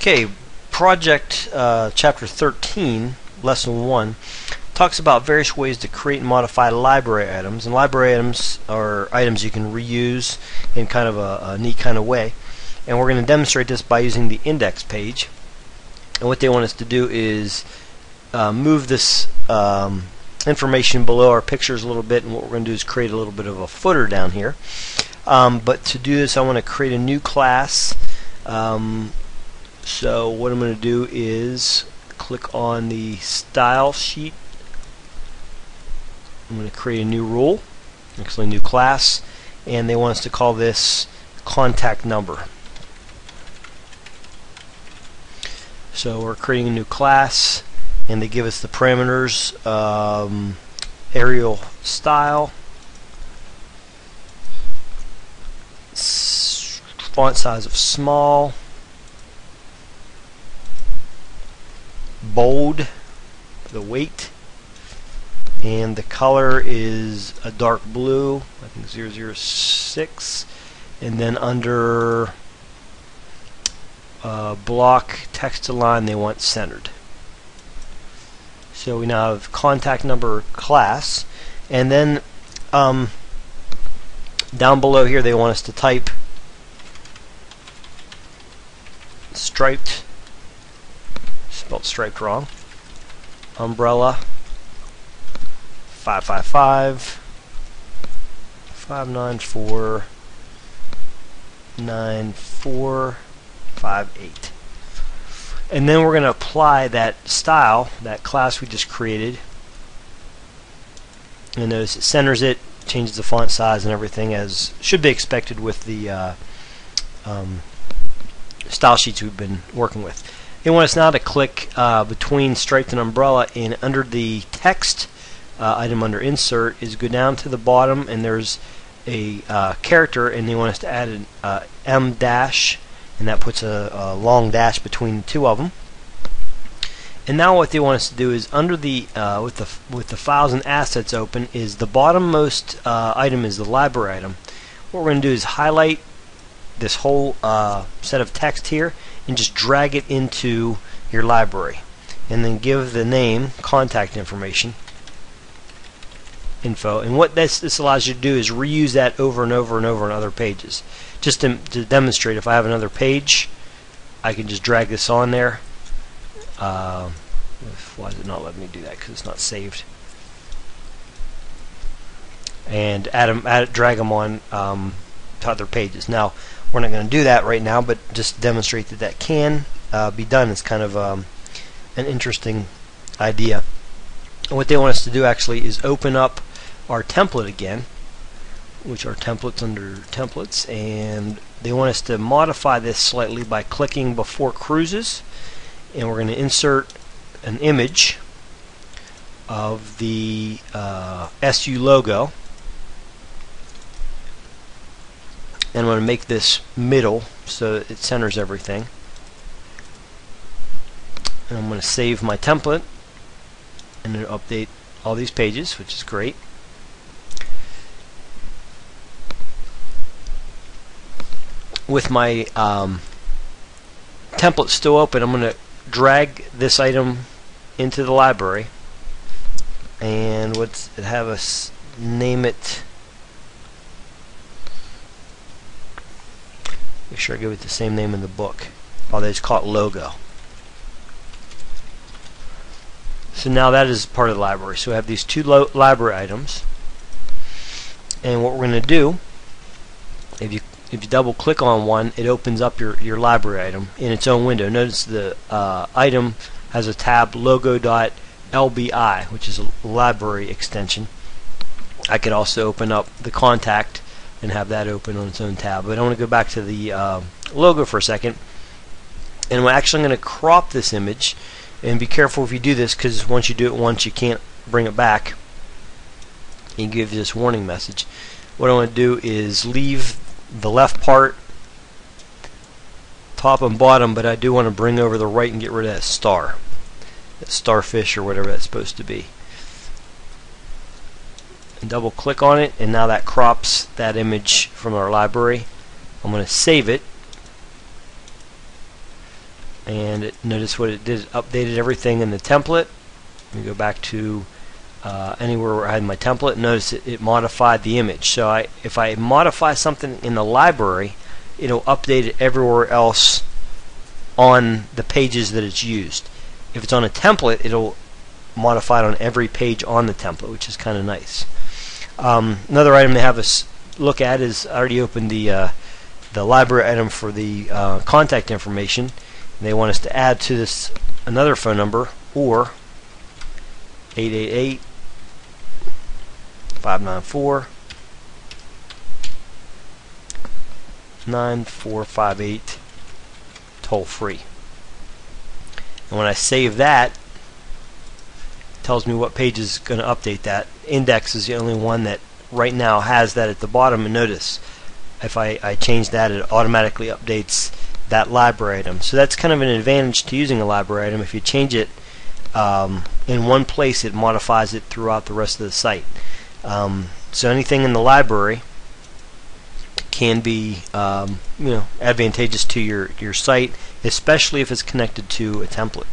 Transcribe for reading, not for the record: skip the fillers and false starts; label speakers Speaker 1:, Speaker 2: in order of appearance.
Speaker 1: Okay, project chapter 13, lesson 1, talks about various ways to create and modify library items. And library items are items you can reuse in kind of a neat kind of way. And we're going to demonstrate this by using the index page. And what they want us to do is move this information below our pictures a little bit, and what we're going to do is create a little bit of a footer down here. But to do this, I want to create a new class. So what I'm going to do is click on the style sheet. I'm going to create a new rule, actually a new class, and they want us to call this contact number. So we're creating a new class, and they give us the parameters: Arial style, font size of small, bold, the weight, and the color is a dark blue, I think 006, and then under block text to line they want centered. So we now have contact number class, and then down below here they want us to type striped, spelled striped wrong, umbrella 555 594 9458. And then we're going to apply that style, that class we just created. And notice it centers it, changes the font size and everything as should be expected with the style sheets we've been working with. They want us now to click between striped and umbrella, and under the text item under insert is go down to the bottom, and there's a character, and they want us to add an M dash, and that puts a long dash between the two of them. And now what they want us to do is under the with the files and assets open is the bottommost item is the library item. What we're going to do is highlight this whole set of text here and just drag it into your library, and then give the name contact information info. And what this allows you to do is reuse that over and over and over on other pages. Just to demonstrate, if I have another page, I can just drag this on there. Why is it not letting me do that? Because it's not saved. And drag them on to other pages. Now, we're not going to do that right now, but just demonstrate that that can be done. It's kind of an interesting idea. And what they want us to do actually is open up our template again, which are templates under templates, and they want us to modify this slightly by clicking before cruises, and we're going to insert an image of the SU logo, and I'm going to make this middle so that it centers everything, and I'm going to save my template and then update all these pages, which is great. With my template still open, I'm going to drag this item into the library, and have us name it. Make sure I give it the same name in the book. Oh, they just call it logo. So now that is part of the library. So we have these two library items, and what we're going to do, if you double click on one, it opens up your library item in its own window. Notice the item has a tab logo.lbi, which is a library extension. I could also open up the contact and have that open on its own tab. But I want to go back to the logo for a second, and we're actually going to crop this image. And be careful if you do this, because once you do it once, you can't bring it back. You give this warning message. What I want to do is leave the left part, top and bottom, but I do want to bring over the right and get rid of that star, that starfish or whatever that's supposed to be. And double click on it, and now that crops that image from our library. I'm going to save it, and notice what it did. It updated everything in the template. Let me go back to anywhere where I had my template. Notice it modified the image. So if I modify something in the library, it'll update it everywhere else on the pages that it's used. If it's on a template, it'll modify it on every page on the template, which is kind of nice. Another item to have us look at is, I already opened the library item for the contact information. And they want us to add to this another phone number, or 888-594-9458 toll free. And when I save that, it tells me what page is going to update that. Index is the only one that right now has that at the bottom, and notice if I change that, it automatically updates that library item. So that's kind of an advantage to using a library item. If you change it in one place, it modifies it throughout the rest of the site. So anything in the library can be advantageous to your site, especially if it's connected to a template.